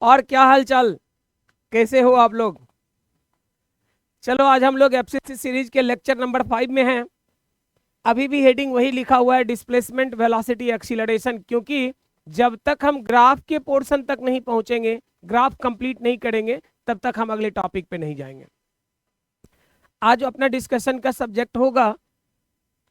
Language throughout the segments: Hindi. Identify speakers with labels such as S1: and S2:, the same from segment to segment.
S1: और क्या हाल चाल, कैसे हो आप लोग। चलो आज हम लोग एफसीसी सीरीज के लेक्चर नंबर 5 में हैं। अभी भी हेडिंग वही लिखा हुआ है, डिस्प्लेसमेंट वेलोसिटी एक्सीलरेशन, क्योंकि जब तक हम ग्राफ के पोर्शन तक नहीं पहुंचेंगे, ग्राफ कंप्लीट नहीं करेंगे, तब तक हम अगले टॉपिक पे नहीं जाएंगे। आज अपना डिस्कशन का सब्जेक्ट होगा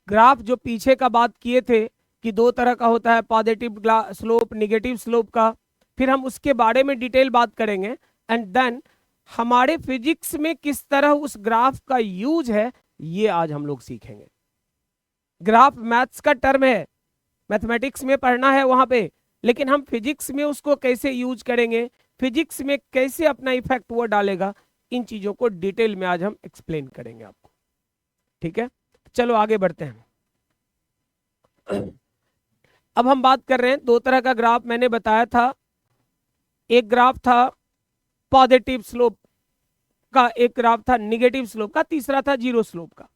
S1: ग्राफ। जो पीछे का बात किए थे कि दो तरह का होता है, पॉजिटिव स्लोप, निगेटिव स्लोप का, फिर हम उसके बारे में डिटेल बात करेंगे। एंड देन हमारे फिजिक्स में किस तरह उस ग्राफ का यूज है, ये आज हम लोग सीखेंगे। ग्राफ मैथ्स का टर्म है, मैथमेटिक्स में पढ़ना है वहां पे, लेकिन हम फिजिक्स में उसको कैसे यूज करेंगे, फिजिक्स में कैसे अपना इफेक्ट वो डालेगा, इन चीजों को डिटेल में आज हम एक्सप्लेन करेंगे आपको। ठीक है, चलो आगे बढ़ते हैं। अब हम बात कर रहे हैं दो तरह का ग्राफ। मैंने बताया था, एक ग्राफ था पॉजिटिव स्लोप का, एक ग्राफ था निगेटिव स्लोप का, तीसरा था जीरो स्लोप का।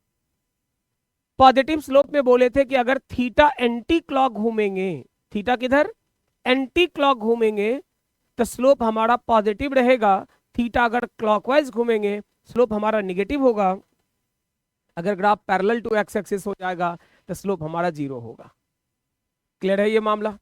S1: पॉजिटिव स्लोप में बोले थे कि अगर थीटा एंटी क्लॉक घूमेंगे, थीटा किधर, एंटी क्लॉक घूमेंगे, तो स्लोप हमारा पॉजिटिव रहेगा। थीटा अगर क्लॉकवाइज घूमेंगे, स्लोप हमारा निगेटिव होगा। अगर graph parallel to X axis हो जाएगा तो स्लोप हमारा जीरो होगा। क्लियर है ये मामला।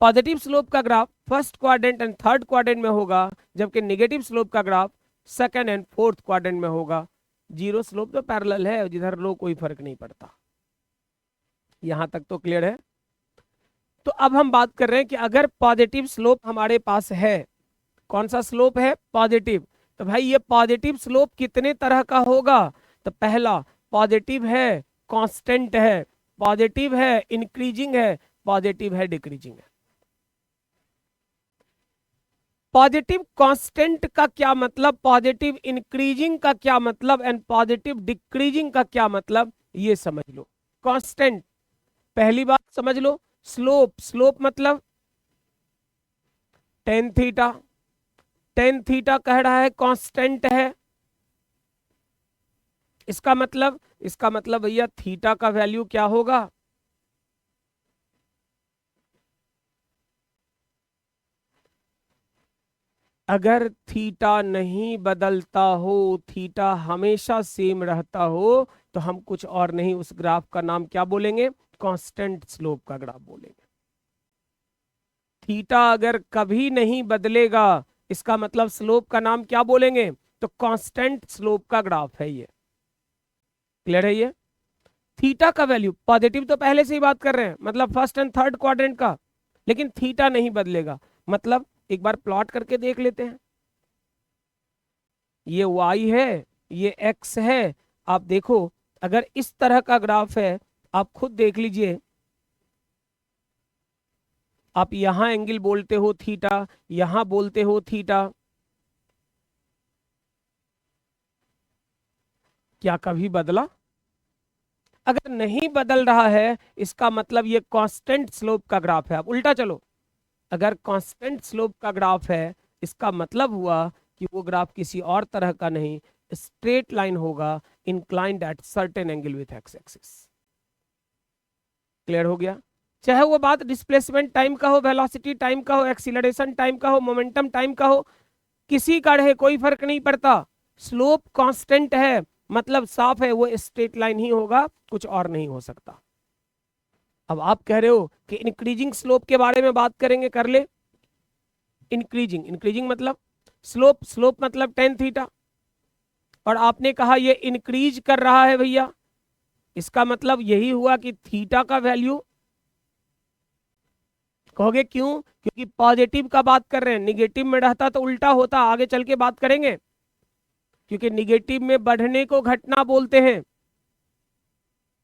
S1: पॉजिटिव स्लोप का graph first quadrant and third quadrant में होगा, जबकि नेगेटिव स्लोप का graph second and fourth quadrant में होगा। जीरो स्लोप तो पैरेलल है, जिधर लो कोई फर्क नहीं पड़ता। यहां तक तो क्लियर है। तो अब हम बात कर रहे हैं कि अगर पॉजिटिव स्लोप हमारे पास है, कौन सा स्लोप है, पॉजिटिव, तो भाई ये पॉजिटिव स्लोप कितने तरह का होगा। तो पहला, पॉजिटिव है कांस्टेंट है, पॉजिटिव है इंक्रीजिंग है, पॉजिटिव है डिक्रीजिंग है। पॉजिटिव कांस्टेंट का क्या मतलब, पॉजिटिव इंक्रीजिंग का क्या मतलब, एंड पॉजिटिव डिक्रीजिंग का क्या मतलब, ये समझ लो। कांस्टेंट, पहली बात समझ लो। स्लोप, स्लोप मतलब टेन थीटा, टेन थीटा कह रहा है कांस्टेंट है। इसका मतलब भैया थीटा का वैल्यू क्या होगा, अगर थीटा नहीं बदलता हो, थीटा हमेशा सेम रहता हो, तो हम कुछ और नहीं, उस ग्राफ का नाम क्या बोलेंगे, कांस्टेंट स्लोप का ग्राफ बोलेंगे। थीटा अगर कभी नहीं बदलेगा, इसका मतलब स्लोप का नाम क्या बोलेंगे, तो कांस्टेंट स्लोप का ग्राफ है ये। क्लियर है ये। थीटा का वैल्यू, पॉजिटिव तो पहले से ही बात कर रहे हैं, मतलब फर्स्ट एंड थर्ड क्वाड्रेंट का, लेकिन थीटा नहीं बदलेगा। मतलब एक बार प्लॉट करके देख लेते हैं। ये y है, ये x है। आप देखो, अगर इस तरह का ग्राफ है, आप खुद देख लीजिए, आप यहां एंगल बोलते हो थीटा, यहां बोलते हो थीटा, क्या कभी बदला, अगर नहीं बदल रहा है, इसका मतलब ये कांस्टेंट स्लोप का ग्राफ है। अब उल्टा चलो, अगर कांस्टेंट स्लोप का ग्राफ है, इसका मतलब हुआ कि वो ग्राफ किसी और तरह का नहीं, स्ट्रेट लाइन होगा, inclined at certain angle with x axis. Clear हो गया। चाहे वो बात डिस्प्लेसमेंट टाइम का हो, वेलोसिटी टाइम का हो, एक्सीलरेशन टाइम का हो, मोमेंटम टाइम का हो, किसी का रहे कोई फर्क नहीं पड़ता। स्लोप कांस्टेंट है, मतलब साफ है वो स्ट्रेट लाइन ही होगा, कुछ और नहीं हो सकता। अब आप कह रहे हो कि इंक्रीजिंग स्लोप के बारे में बात करेंगे, कर ले। इंक्रीजिंग, इंक्रीजिंग मतलब स्लोप, स्लोप मतलब टेन थीटा, और आपने कहा ये इंक्रीज कर रहा है भैया, इसका मतलब यही हुआ कि थीटा का वैल्यू, कहोगे क्यों, क्योंकि पॉजिटिव का बात कर रहे हैं, निगेटिव में रहता तो उल्टा होता, आगे चल के बात करेंगे। क्योंकि निगेटिव में बढ़ने को घटना बोलते हैं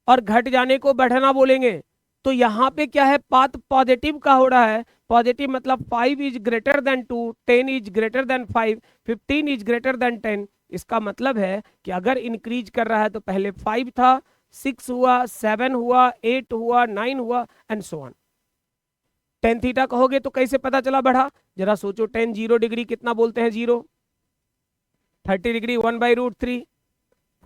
S1: और घट जाने को बढ़ना बोलेंगे। तो यहाँ पे क्या है, पाथ पॉजिटिव का हो रहा है। पॉजिटिव मतलब 5 is greater than 2, 10 is greater than 5, 15 is greater than 10। इसका मतलब है कि अगर इंक्रीज कर रहा है तो पहले 5 था, 6 हुआ, 7 हुआ, 8 हुआ, 9 हुआ, and so on. Tan theta कहोगे तो कैसे पता चला बढ़ा, जरा सोचो। 10 जीरो डिग्री कितना बोलते हैं, जीरो। 30 डिग्री 1/√3,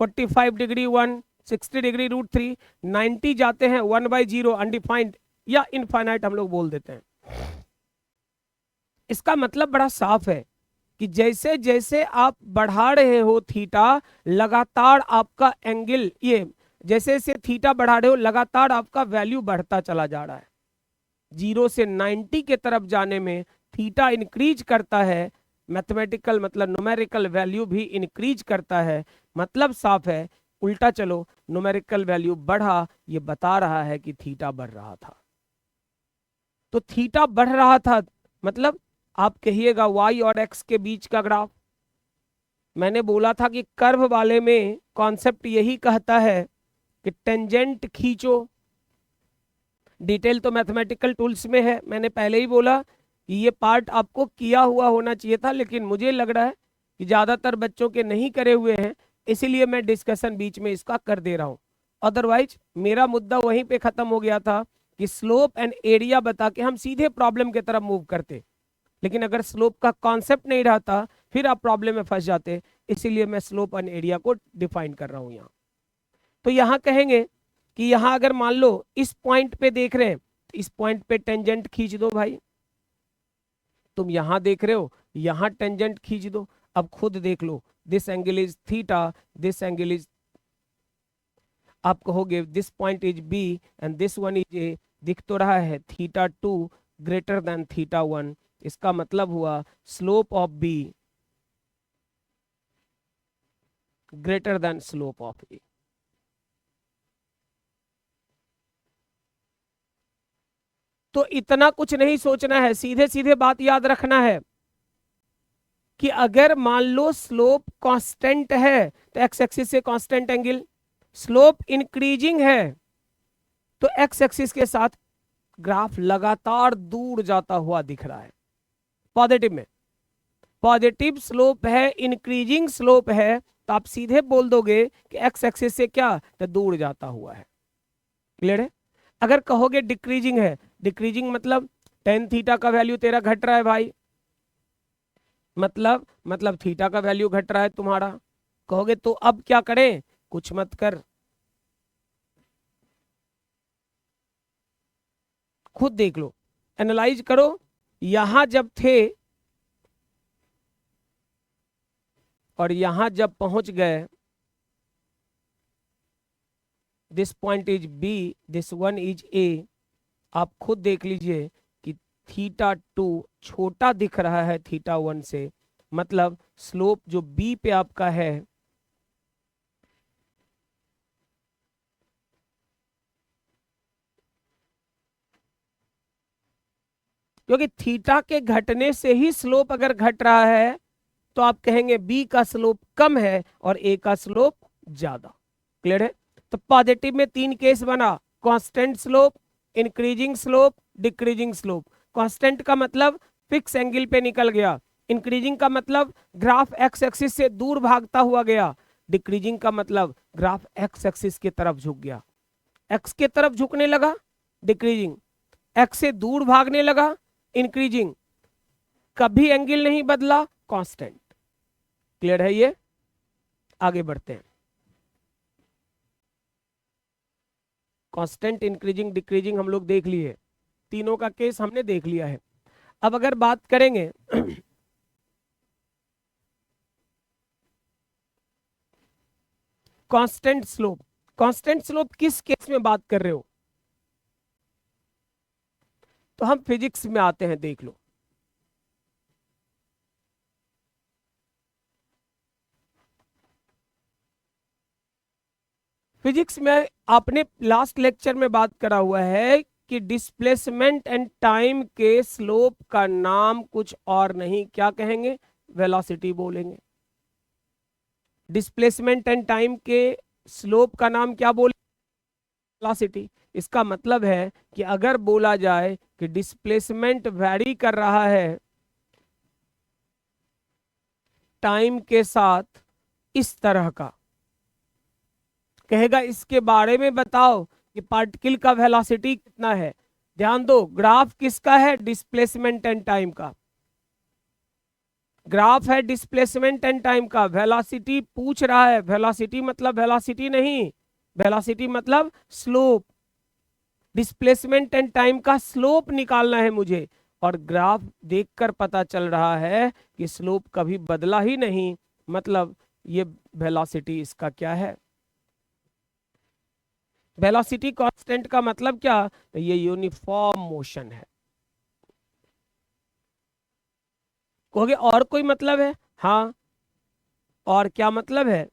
S1: 45 डिग्री 1, 60 डिग्री √3, 90 जाते हैं 1/0, अनडिफाइंड या इनफाइनाइट हम लोग बोल देते हैं। इसका मतलब बड़ा साफ है कि जैसे जैसे आप बढ़ा रहे हो थीटा, लगातार आपका एंगल, ये जैसे जैसे थीटा बढ़ा रहे हो लगातार आपका वैल्यू बढ़ता चला जा रहा है। 0 से 90 के तरफ जाने में थीटा इंक्रीज करता है, मैथमेटिकल मतलब न्यूमेरिकल वैल्यू भी इंक्रीज करता है। मतलब साफ है, उल्टा चलो, न्यूमेरिकल वैल्यू बढ़ा, ये बता रहा है कि थीटा बढ़ रहा था। तो थीटा बढ़ रहा था मतलब आप कहिएगा y और x के बीच का ग्राफ। मैंने बोला था कि कर्व वाले में कॉन्सेप्ट यही कहता है कि टेंजेंट खींचो। डिटेल तो मैथमेटिकल टूल्स में है, मैंने पहले ही बोला कि ये पार्ट आपको किया हुआ होना चाहिए था, लेकिन मुझे लग रहा है कि ज़्यादातर बच्चों के नहीं करे हुए हैं, इसीलिए मैं डिस्कशन बीच में इसका कर दे रहा हूँ। अदरवाइज मेरा मुद्दा वहीं पे ख़त्म हो गया था कि स्लोप एंड एरिया बता के हम सीधे प्रॉब्लम की तरफ मूव करते, लेकिन अगर स्लोप का कॉन्सेप्ट नहीं रहता फिर आप प्रॉब्लम में फंस जाते। इसीलिए मैं स्लोप एंड एरिया को डिफाइन कर रहा हूँ यहाँ। तो यहाँ कहेंगे कि यहाँ अगर मान लो इस पॉइंट पे देख रहे हैं तो इस पॉइंट पे टेंजेंट खींच दो भाई। तुम यहाँ देख रहे हो, यहाँ टेंजेंट खींच दो। अब खुद देख लो, this angle is theta, this angle is, आप कहोगे this point is B and this one is A. दिख तो रहा है θ2 ग्रेटर देन θ1, इसका मतलब हुआ slope of B greater than slope of A. तो इतना कुछ नहीं सोचना है, सीधे सीधे बात याद रखना है कि अगर मान लो स्लोप कांस्टेंट है तो एक्स एक्सिस से कांस्टेंट एंगल, स्लोप इंक्रीजिंग है तो एक्स एक्सिस के साथ ग्राफ लगातार दूर जाता हुआ दिख रहा है। पॉजिटिव में पॉजिटिव स्लोप है, इंक्रीजिंग स्लोप है, तो आप सीधे बोल दोगे कि एक्स एक्सिस से क्या तो दूर जाता हुआ है। क्लियर है? अगर कहोगे डिक्रीजिंग है, डिक्रीजिंग मतलब टेन थीटा का वैल्यू तेरा घट रहा है भाई, मतलब थीटा का वैल्यू घट रहा है तुम्हारा, कहोगे तो अब क्या करें, कुछ मत कर, खुद देख लो, एनालाइज करो। यहां जब थे और यहां जब पहुंच गए, this point is B, this one is A, आप खुद देख लीजिए कि θ2 छोटा दिख रहा है θ1 से, मतलब स्लोप जो बी पे आपका है क्योंकि थीटा के घटने से ही स्लोप अगर घट रहा है तो आप कहेंगे बी का स्लोप कम है और ए का स्लोप ज्यादा। क्लियर है? तो पॉजिटिव में तीन केस बना, constant slope, increasing slope, decreasing slope. Constant का मतलब फिक्स एंगल पे निकल गया, इंक्रीजिंग का मतलब ग्राफ एक्स एक्सिस से दूर भागता हुआ गया, डिक्रीजिंग का मतलब ग्राफ एक्स एक्सिस की तरफ झुक गया। एक्स के तरफ झुकने लगा डिक्रीजिंग, एक्स से दूर भागने लगा इंक्रीजिंग, कभी एंगल नहीं बदला कांस्टेंट। क्लियर है? ये आगे बढ़ते हैं। कांस्टेंट, इंक्रीजिंग, डिक्रीजिंग हम लोग देख लिए, तीनों का केस हमने देख लिया है। अब अगर बात करेंगे कांस्टेंट स्लोप, कांस्टेंट स्लोप किस केस में बात कर रहे हो, तो हम फिजिक्स में आते हैं, देख लो। फिजिक्स में आपने लास्ट लेक्चर में बात करा हुआ है कि डिस्प्लेसमेंट एंड टाइम के स्लोप का नाम कुछ और नहीं, क्या कहेंगे, वेलोसिटी बोलेंगे। डिस्प्लेसमेंट एंड टाइम के स्लोप का नाम क्या बोले, वेलोसिटी। इसका मतलब है कि अगर बोला जाए कि डिस्प्लेसमेंट वैरी कर रहा है टाइम के साथ इस तरह का, कहेगा इसके बारे में बताओ कि पार्टिकल का वेलोसिटी कितना है। ध्यान दो, ग्राफ किसका है, डिस्प्लेसमेंट एंड टाइम का। ग्राफ है डिस्प्लेसमेंट एंड टाइम का, वेलोसिटी पूछ रहा है। वेलोसिटी मतलब वेलोसिटी नहीं, वेलोसिटी मतलब स्लोप। डिस्प्लेसमेंट एंड टाइम का स्लोप निकालना है मुझे, और ग्राफ देखकर पता चल रहा है कि स्लोप कभी बदला ही नहीं, मतलब ये वेलोसिटी इसका क्या है, वेलोसिटी कांस्टेंट का मतलब क्या, तो ये यूनिफॉर्म मोशन है। कहोगे और कोई मतलब है, हाँ, और क्या मतलब है,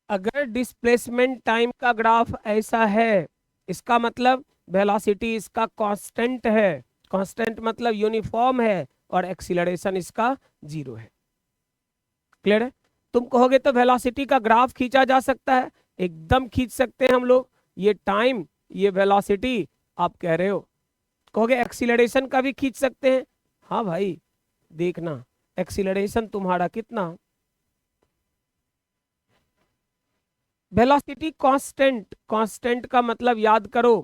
S1: अगर डिस्प्लेसमेंट टाइम का ग्राफ ऐसा है, इसका मतलब वेलोसिटी इसका कांस्टेंट है, कांस्टेंट मतलब यूनिफॉर्म है, और एक्सीलरेशन इसका 0 है। क्लियर है? तुम कहोगे तो वेलोसिटी का ग्राफ खींचा जा सकता है, एकदम खींच सकते हैं हम लोग, ये टाइम, ये वेलोसिटी, आप कह रहे हो। कहोगे एक्सीलरेशन का भी खींच सकते हैं, हाँ भाई, देखना एक्सीलरेशन तुम्हारा कितना, वेलोसिटी कांस्टेंट, कांस्टेंट का मतलब याद करो,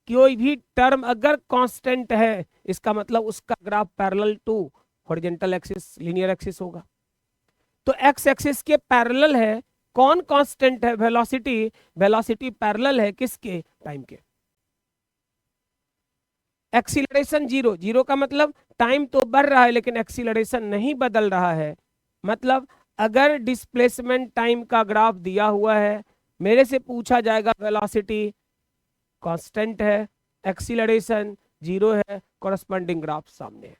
S1: कोई भी टर्म अगर कांस्टेंट है इसका मतलब उसका graph parallel to horizontal axis, linear axis होगा। तो एक्स एक्सिस के पैरेलल है, कौन कांस्टेंट है, वेलोसिटी, वेलोसिटी पैरेलल है किसके, टाइम के। एक्सीलरेशन 0, 0 का मतलब टाइम तो बढ़ रहा है लेकिन एक्सीलरेशन नहीं बदल रहा है, मतलब अगर डिस्प्लेसमेंट टाइम का ग्राफ दिया हुआ है, मेरे से पूछा जाएगा वेलोसिटी कांस्टेंट है, एक्सीलरेशन 0 है, कॉरस्पॉन्डिंग ग्राफ सामने है।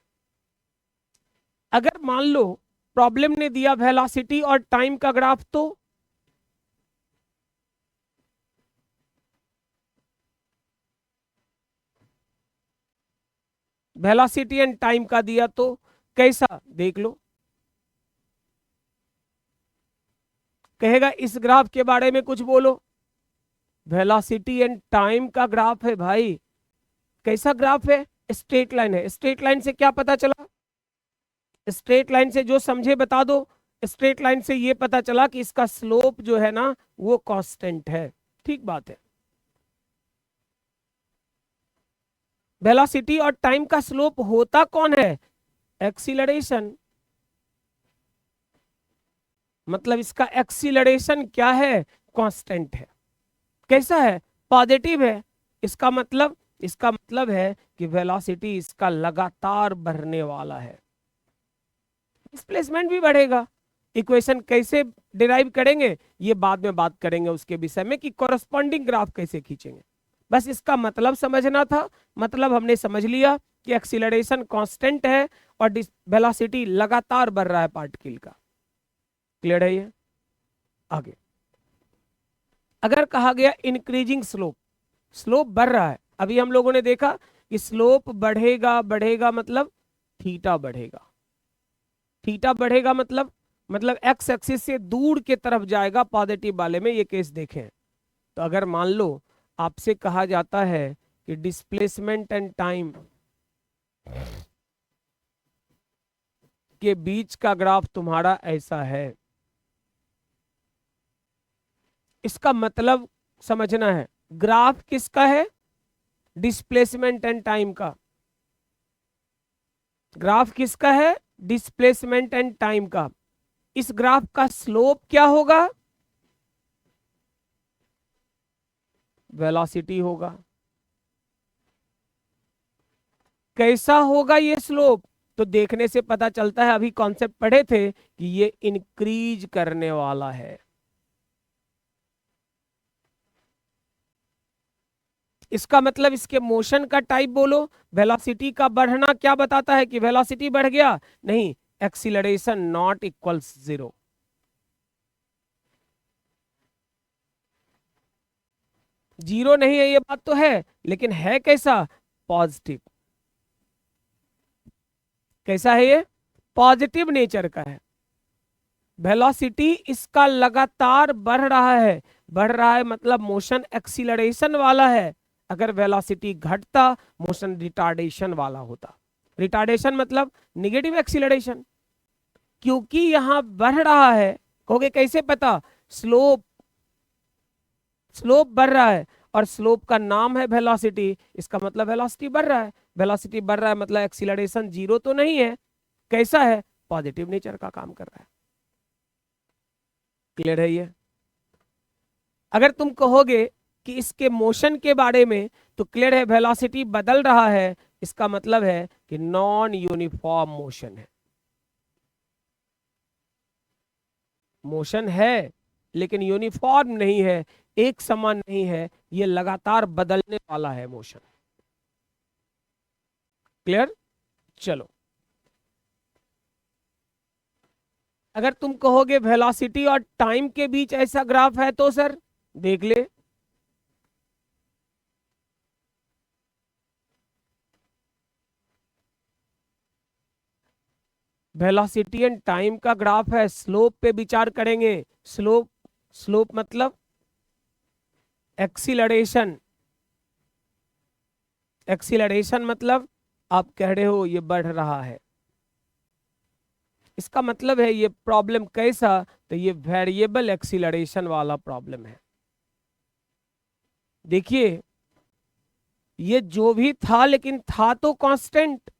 S1: अगर मान लो प्रॉब्लम ने दिया वेलोसिटी और टाइम का ग्राफ, तो वेलोसिटी एंड टाइम का दिया तो कैसा, देख लो, कहेगा इस ग्राफ के बारे में कुछ बोलो, वेलोसिटी एंड टाइम का ग्राफ है भाई, कैसा ग्राफ है, स्ट्रेट लाइन है। स्ट्रेट लाइन से क्या पता चला, स्ट्रेट लाइन से जो समझे बता दो, स्ट्रेट लाइन से ये पता चला कि इसका स्लोप जो है ना वो कांस्टेंट है, ठीक बात है। वेलोसिटी और टाइम का स्लोप होता कौन है, एक्सीलरेशन, मतलब इसका एक्सीलरेशन क्या है, कांस्टेंट है। कैसा है, पॉजिटिव है, इसका मतलब है कि वेलोसिटी इसका लगातार बढ़ने वाला है, डिस्प्लेसमेंट भी बढ़ेगा। इक्वेशन कैसे डिराइव करेंगे ये बाद में बात करेंगे उसके विषय में, कि कॉरस्पॉन्डिंग ग्राफ कैसे खींचेंगे, बस इसका मतलब समझना था। मतलब हमने समझ लिया कि एक्सीलरेशन कांस्टेंट है और वेलोसिटी लगातार बढ़ रहा है पार्टिकल का। क्लियर है ये? आगे अगर कहा गया इंक्रीजिंग स्लोप, स्लोप बढ़ रहा है, अभी हम लोगों ने देखा कि स्लोप बढ़ेगा, बढ़ेगा मतलब थीटा बढ़ेगा, थीटा बढ़ेगा मतलब एक्स एक्सिस से दूर के तरफ जाएगा पॉजिटिव वाले में, ये केस देखें। तो अगर मान लो आपसे कहा जाता है कि डिस्प्लेसमेंट एंड टाइम के बीच का ग्राफ तुम्हारा ऐसा है, इसका मतलब समझना है, ग्राफ किसका है, डिस्प्लेसमेंट एंड टाइम का। ग्राफ किसका है, डिस्प्लेसमेंट एंड टाइम का। इस ग्राफ का स्लोप क्या होगा, वेलोसिटी होगा। कैसा होगा ये स्लोप, तो देखने से पता चलता है, अभी कॉन्सेप्ट पढ़े थे कि ये इंक्रीज करने वाला है। इसका मतलब इसके मोशन का टाइप बोलो, वेलोसिटी का बढ़ना क्या बताता है कि वेलोसिटी बढ़ गया, नहीं, एक्सीलरेशन नॉट इक्वल्स 0। जीरो नहीं है ये बात तो है, लेकिन है कैसा, पॉजिटिव। कैसा है ये, पॉजिटिव नेचर का है। वेलोसिटी इसका लगातार बढ़ रहा है, बढ़ रहा है मतलब मोशन एक्सीलरेशन वाला है। अगर वेलोसिटी घटता, मोशन रिटार्डेशन वाला होता। रिटार्डेशन मतलब निगेटिव एक्सीलरेशन, क्योंकि यहां बढ़ रहा है। कहोगे कैसे पता, स्लोप, स्लोप बढ़ रहा है और स्लोप का नाम है वेलोसिटी, इसका मतलब वेलोसिटी बढ़ रहा है। वेलोसिटी बढ़ रहा है मतलब एक्सीलरेशन 0 तो नहीं है, कैसा है, पॉजिटिव नेचर का काम कर रहा है। क्लियर है ये? अगर तुम कहोगे कि इसके मोशन के बारे में, तो क्लियर है वेलोसिटी बदल रहा है, इसका मतलब है कि नॉन यूनिफॉर्म मोशन है। मोशन है लेकिन यूनिफॉर्म नहीं है, एक समान नहीं है, ये लगातार बदलने वाला है मोशन। क्लियर? चलो, अगर तुम कहोगे वेलोसिटी और टाइम के बीच ऐसा ग्राफ है, तो सर देख ले। वेलोसिटी एंड टाइम का ग्राफ है, स्लोप पे विचार करेंगे। स्लोप, स्लोप मतलब एक्सीलरेशन, एक्सीलरेशन मतलब आप कह रहे हो ये बढ़ रहा है, इसका मतलब है ये प्रॉब्लम कैसा, तो ये वेरिएबल एक्सीलरेशन वाला प्रॉब्लम है। देखिए ये जो भी था, लेकिन था तो कांस्टेंट।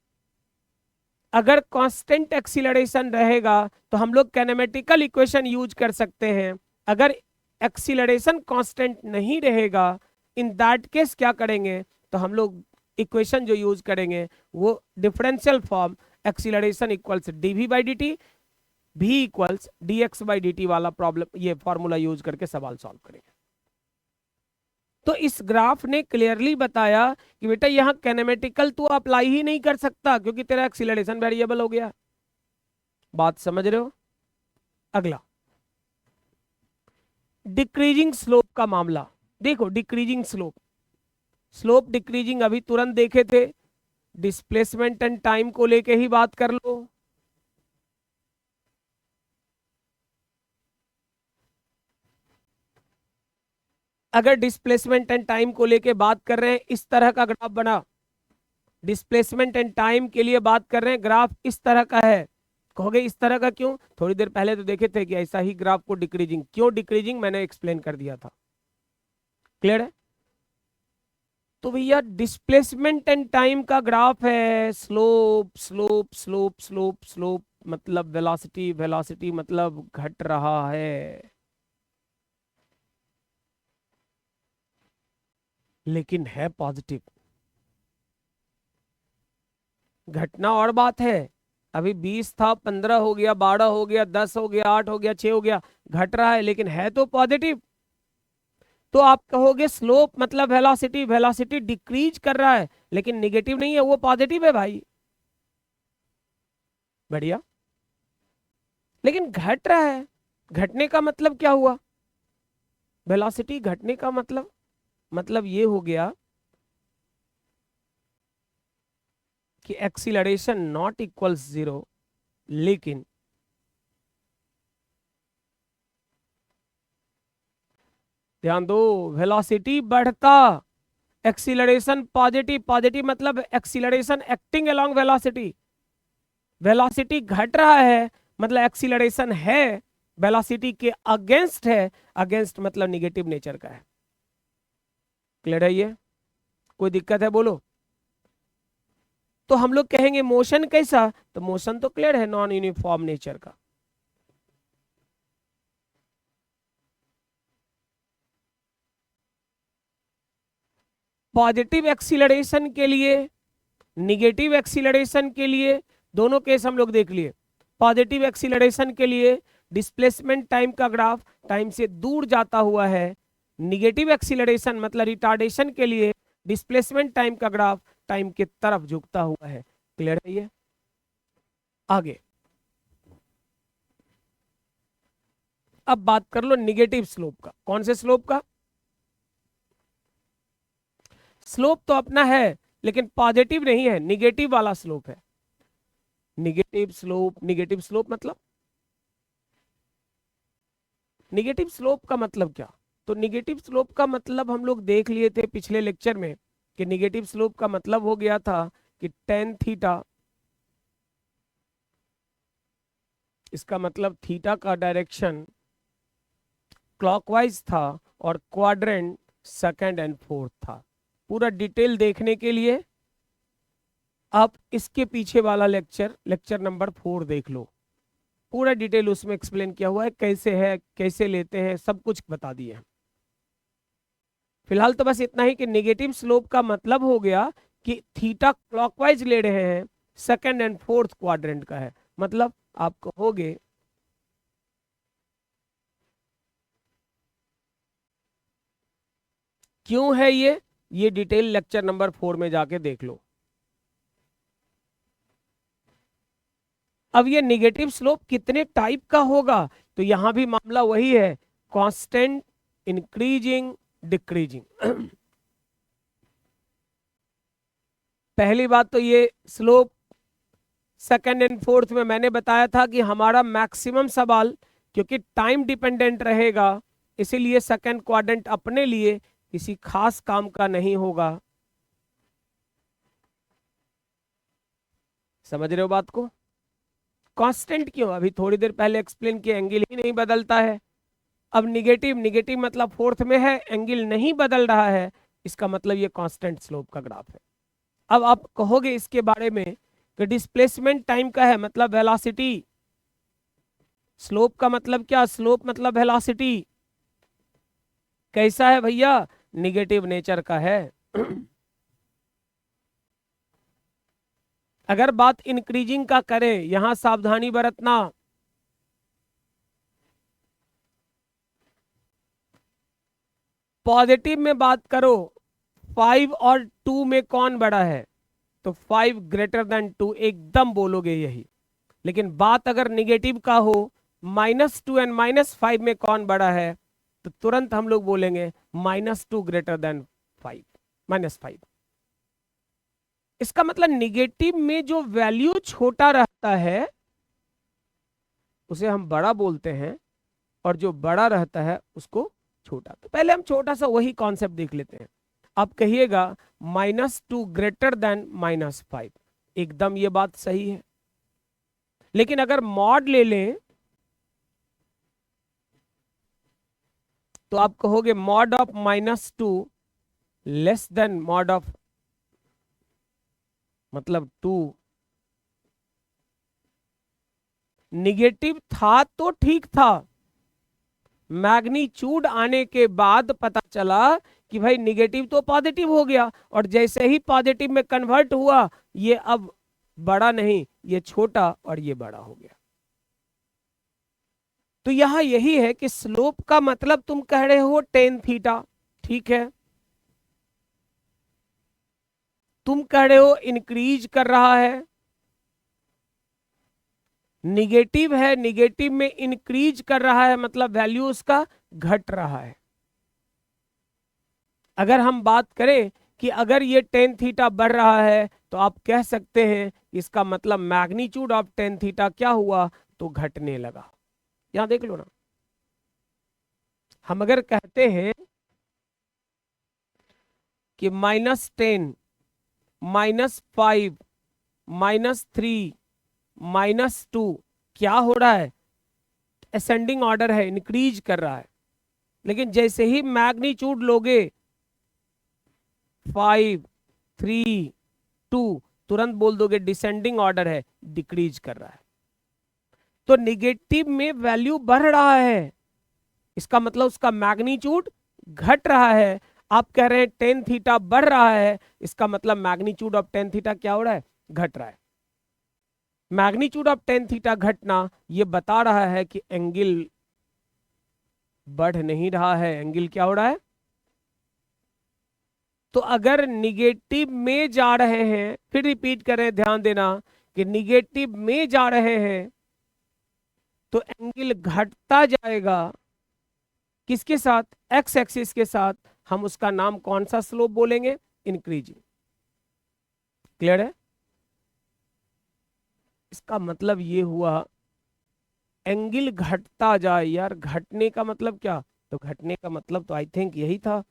S1: अगर कांस्टेंट एक्सीलरेशन रहेगा तो हम लोग कैनेमेटिकल इक्वेशन यूज कर सकते हैं। अगर एक्सीलरेशन कांस्टेंट नहीं रहेगा, इन दैट केस क्या करेंगे, तो हम लोग इक्वेशन जो यूज करेंगे वो differential form acceleration equals DV by D T, भी equals D X by D T वाला प्रॉब्लम, ये फॉर्मूला यूज करके सवाल सॉल्व करेंगे। तो इस ग्राफ ने क्लियरली बताया कि बेटा यहां कैनेमेटिकल तू अप्लाई ही नहीं कर सकता, क्योंकि तेरा एक्सीलरेशन वेरिएबल हो गया। बात समझ रहे हो? अगला डिक्रीजिंग स्लोप का मामला देखो। डिक्रीजिंग स्लोप, स्लोप डिक्रीजिंग अभी तुरंत देखे थे। डिस्प्लेसमेंट एंड टाइम को लेके ही बात कर लो। अगर डिस्प्लेसमेंट एंड टाइम को लेके बात कर रहे हैं, इस तरह का ग्राफ बना। डिस्प्लेसमेंट एंड टाइम के लिए बात कर रहे हैं, ग्राफ इस तरह का है। कहोगे इस तरह का क्यों? थोड़ी देर पहले तो देखे थे कि ऐसा ही ग्राफ को डिक्रीजिंग, क्यों डिक्रीजिंग मैंने एक्सप्लेन कर दिया था। क्लियर है? तो भैया डिस्प्लेसमेंट एंड टाइम का ग्राफ है, slope slope slope slope slope मतलब वेलोसिटी, वेलोसिटी मतलब घट रहा है, लेकिन है पॉजिटिव। घटना और बात है, अभी 20 था, 15 हो गया, 12 हो गया, 10 हो गया, 8 हो गया, 6 हो गया, घट रहा है लेकिन है तो पॉजिटिव। तो आप कहोगे स्लोप मतलब वेलोसिटी, वेलोसिटी डिक्रीज कर रहा है लेकिन निगेटिव नहीं है, वो पॉजिटिव है भाई। बढ़िया, लेकिन घट रहा है। घटने का मतलब क्या हुआ? वेलोसिटी घटने का मतलब ये हो गया कि एक्सीलरेशन नॉट इक्वल्स जीरो, लेकिन ध्यान दो, वेलोसिटी बढ़ता, एक्सीलरेशन पॉजिटिव। पॉजिटिव मतलब acceleration acting along velocity. Velocity घट रहा है मतलब एक्सीलरेशन है वेलोसिटी के अगेंस्ट है, अगेंस्ट मतलब निगेटिव नेचर का है। क्लियर है ये? कोई दिक्कत है बोलो? तो हम लोग कहेंगे मोशन कैसा, तो मोशन तो क्लियर है नॉन यूनिफॉर्म नेचर का। पॉजिटिव एक्सीलरेशन के लिए, निगेटिव एक्सीलरेशन के लिए, दोनों केस हम लोग देख लिए। पॉजिटिव एक्सीलरेशन के लिए डिस्प्लेसमेंट टाइम का ग्राफ टाइम से दूर जाता हुआ है। निगेटिव एक्सीलरेशन मतलब रिटार्डेशन के लिए डिस्प्लेसमेंट टाइम का ग्राफ टाइम के तरफ झुकता हुआ है। क्लियर है ये? आगे अब बात कर लो निगेटिव स्लोप का। कौन से स्लोप का? स्लोप तो अपना है लेकिन पॉजिटिव नहीं है, निगेटिव वाला स्लोप है। निगेटिव स्लोप, निगेटिव स्लोप मतलब, निगेटिव स्लोप का मतलब क्या? तो निगेटिव स्लोप का मतलब हम लोग देख लिए थे पिछले लेक्चर में कि निगेटिव स्लोप का मतलब हो गया था कि टेन थीटा, इसका मतलब थीटा का डायरेक्शन क्लॉकवाइज था और क्वाड्रेंट सेकंड एंड फोर्थ था। पूरा डिटेल देखने के लिए आप इसके पीछे वाला लेक्चर, लेक्चर नंबर 4 देख लो। पूरा डिटेल उसमें एक्सप्लेन किया हुआ है, कैसे है, कैसे लेते हैं, सब कुछ बता दिए हैं। फिलहाल तो बस इतना ही कि निगेटिव स्लोप का मतलब हो गया कि थीटा क्लॉकवाइज ले रहे हैं, सेकंड एंड फोर्थ क्वाड्रेंट का है, मतलब आप कहोगे क्यों है ये डिटेल लेक्चर नंबर 4 में जाके देख लो। अब ये निगेटिव स्लोप कितने टाइप का होगा, तो यहां भी मामला वही है, कांस्टेंट, इंक्रीजिंग, डिक्रीजिंग। पहली बात तो ये स्लोप सेकंड एंड फोर्थ में मैंने बताया था कि हमारा मैक्सिमम सवाल क्योंकि टाइम डिपेंडेंट रहेगा, इसीलिए सेकंड क्वाड्रेंट अपने लिए किसी खास काम का नहीं होगा। समझ रहे हो बात को? कांस्टेंट क्यों? अभी थोड़ी देर पहले एक्सप्लेन किया, एंगल ही नहीं बदलता है। अब निगेटिव, निगेटिव मतलब फोर्थ में है, एंगल नहीं बदल रहा है, इसका मतलब ये कांस्टेंट स्लोप का ग्राफ है। अब आप कहोगे इसके बारे में कि डिस्प्लेसमेंट टाइम का है, मतलब वेलोसिटी। स्लोप का मतलब क्या? स्लोप मतलब वेलोसिटी। कैसा है भैया? निगेटिव नेचर का है। अगर बात इंक्रीजिंग का करें, यहां सावधानी बरतना। पॉजिटिव में बात करो, 5 और 2 में कौन बड़ा है, तो 5 ग्रेटर देन 2 एकदम बोलोगे यही। लेकिन बात अगर निगेटिव का हो, -2 एंड -5 में कौन बड़ा है, तो तुरंत हम लोग बोलेंगे -2 ग्रेटर देन 5, -5। इसका मतलब निगेटिव में जो वैल्यू छोटा रहता है उसे हम बड़ा बोलते हैं, और जो बड़ा रहता है उसको छोटा। तो पहले हम छोटा सा वही कॉन्सेप्ट देख लेते हैं। आप कहिएगा -2 ग्रेटर देन -5, एकदम ये बात सही है। लेकिन अगर मॉड ले लें तो आप कहोगे mod of -2 less than mod of, मतलब 2। निगेटिव था तो ठीक था, मैग्नीट्यूड आने के बाद पता चला कि भाई निगेटिव तो पॉजिटिव हो गया, और जैसे ही पॉजिटिव में कन्वर्ट हुआ ये अब बड़ा नहीं, ये छोटा, और ये बड़ा हो गया। तो यहां यही है कि स्लोप का मतलब तुम कह रहे हो टेन थीटा, ठीक है। तुम कह रहे हो इंक्रीज कर रहा है, निगेटिव है, निगेटिव में इंक्रीज कर रहा है, मतलब वैल्यू उसका घट रहा है। अगर हम बात करें कि अगर ये टेन थीटा बढ़ रहा है, तो आप कह सकते हैं इसका मतलब मैग्नीट्यूड ऑफ टेन थीटा क्या हुआ, तो घटने लगा। यहां देख लो ना, हम अगर कहते हैं कि -10, -5, -3, -2 क्या हो रहा है? असेंडिंग ऑर्डर है, इंक्रीज कर रहा है। लेकिन जैसे ही मैग्नीट्यूड लोगे 5, 3, 2, तुरंत बोल दोगे डिसेंडिंग ऑर्डर है, डिक्रीज कर रहा है। तो निगेटिव में वैल्यू बढ़ रहा है, इसका मतलब उसका मैग्नीट्यूड घट रहा है। आप कह रहे हैं टेन थीटा बढ़ रहा है, इसका मतलब मैग्नीट्यूड ऑफ टेन थीटा क्या हो रहा है? घट रहा है। मैग्नीट्यूड ऑफ टेन थीटा घटना ये बता रहा है कि एंगल बढ़ नहीं रहा है, एंगल क्या हो रहा है? तो अगर निगेटिव में जा रहे हैं, फिर रिपीट करें, ध्यान देना कि निगेटिव में जा रहे हैं तो एंगल घटता जाएगा। किसके साथ? एक्स एक्सिस के साथ। हम उसका नाम कौन सा स्लोप बोलेंगे? इंक्रीजिंग। क्लियर है? इसका मतलब ये हुआ एंगल घटता जाए। यार घटने का मतलब क्या? तो घटने का मतलब तो आई थिंक यही था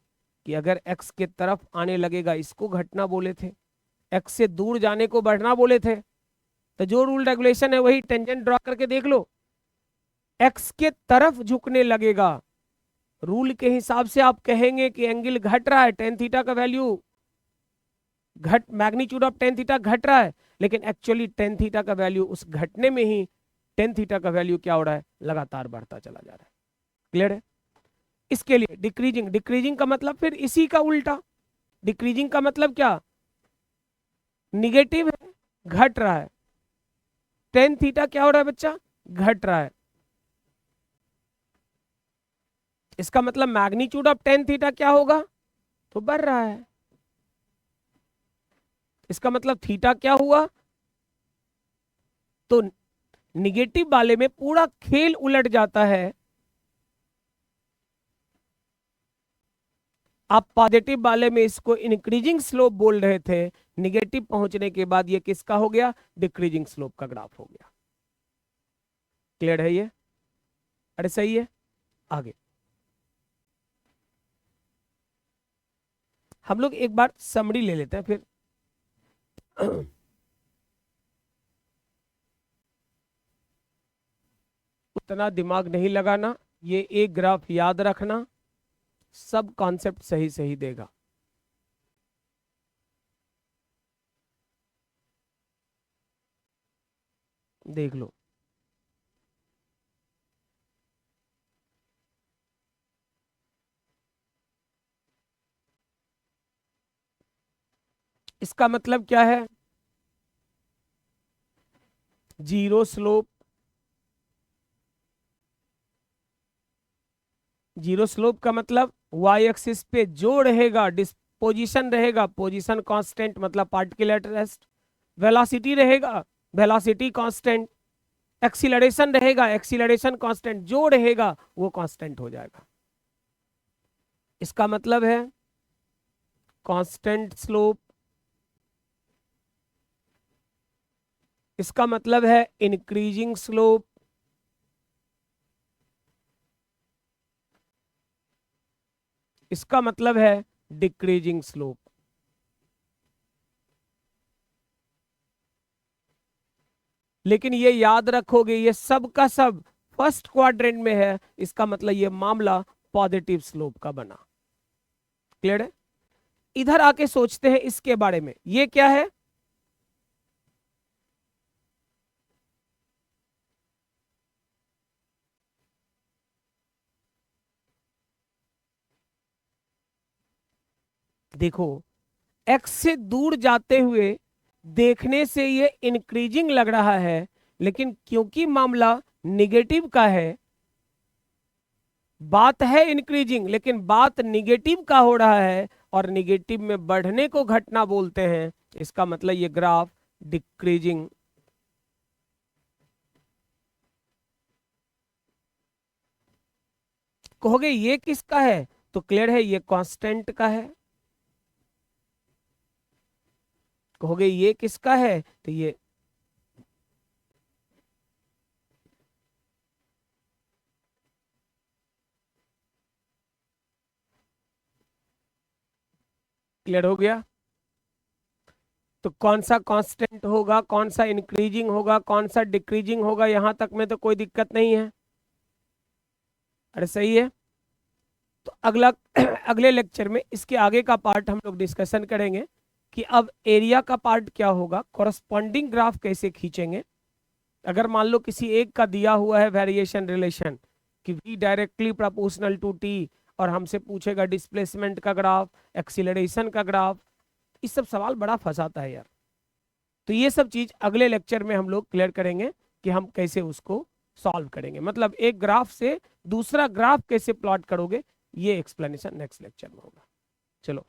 S1: कि अगर एक्स के तरफ आने लगेगा इसको घटना बोले थे, एक्स से दूर जाने को बढ़ना बोले थे। तो जो रूल रेगुलेशन है वही, टेंजेंट ड्रॉ करके देख लो, एक्स के तरफ झुकने लगेगा। रूल के हिसाब से आप कहेंगे कि एंगल घट रहा है, टेन थीटा का वैल्यू घट, मैग्नीट्यूड ऑफ टेन थीटा घट रहा है, लेकिन एक्चुअली टेन थीटा का वैल्यू उस घटने में ही टेन थीटा का वैल्यू क्या हो रहा है? लगातार बढ़ता चला जा रहा है। क्लियर है? इसके लिए डिक्रीजिंग, डिक्रीजिंग का मतलब फिर इसी का उल्टा, डिक्रीजिंग का मतलब क्या, निगेटिव है, घट रहा है। टेन थीटा क्या हो रहा है बच्चा, घट रहा है। इसका मतलब मैग्नीट्यूड ऑफ टेन थीटा क्या होगा, तो बढ़ रहा है। इसका मतलब थीटा क्या हुआ, तो निगेटिव वाले में पूरा खेल उलट जाता है। आप पॉजिटिव वाले में इसको इंक्रीजिंग स्लोप बोल रहे थे, निगेटिव पहुंचने के बाद ये किसका हो गया, डिक्रीजिंग स्लोप का ग्राफ हो गया। क्लियर है ये, अरे सही है। आगे हम लोग एक बार समरी ले लेते हैं फिर। उतना दिमाग नहीं लगाना, ये एक ग्राफ याद रखना, सब कॉन्सेप्ट सही सही देगा। देख लो, इसका मतलब क्या है, जीरो स्लोप, जीरो स्लोप का मतलब वाई एक्सिस पे जो रहेगा डिस्पोजिशन रहेगा, पोजीशन कांस्टेंट मतलब पार्टिकल एट रेस्ट, वेलोसिटी रहेगा, वेलोसिटी कांस्टेंट, एक्सीलरेशन रहेगा, एक्सीलरेशन कांस्टेंट, जो रहेगा वो कांस्टेंट हो जाएगा। इसका मतलब है कांस्टेंट स्लोप, इसका मतलब है इंक्रीजिंग स्लोप, इसका मतलब है डिक्रीजिंग स्लोप। लेकिन ये याद रखोगे ये सब का सब फर्स्ट क्वाड्रेंट में है, इसका मतलब ये मामला पॉजिटिव स्लोप का बना। क्लियर है। इधर आके सोचते हैं इसके बारे में, ये क्या है, देखो एक्स से दूर जाते हुए देखने से ये इंक्रीजिंग लग रहा है, लेकिन क्योंकि मामला निगेटिव का है, बात है इंक्रीजिंग लेकिन बात निगेटिव का हो रहा है, और निगेटिव में बढ़ने को घटना बोलते हैं, इसका मतलब ये ग्राफ डिक्रीजिंग। कहोगे ये किसका है, तो क्लियर है ये कांस्टेंट का है। कहोगे ये किसका है, तो ये क्लियर हो गया। तो कौन सा कांस्टेंट होगा, कौन सा इंक्रीजिंग होगा, कौन सा डिक्रीजिंग होगा, यहां तक में तो कोई दिक्कत नहीं है, अरे सही है। तो अगला अगले लेक्चर में इसके आगे का पार्ट हम लोग डिस्कशन करेंगे कि अब एरिया का पार्ट क्या होगा, कॉरस्पॉन्डिंग ग्राफ कैसे खींचेंगे। अगर मान लो किसी एक का दिया हुआ है वेरिएशन रिलेशन कि v directly proportional to t, और हमसे पूछेगा डिस्प्लेसमेंट का ग्राफ, एक्सीलरेशन का ग्राफ, इस सब सवाल बड़ा फंसाता है यार। तो ये सब चीज अगले लेक्चर में हम लोग क्लियर करेंगे कि हम कैसे उसको सॉल्व करेंगे, मतलब एक ग्राफ से दूसरा ग्राफ कैसे प्लॉट करोगे, ये एक्सप्लेनेशन नेक्स्ट लेक्चर में होगा। चलो।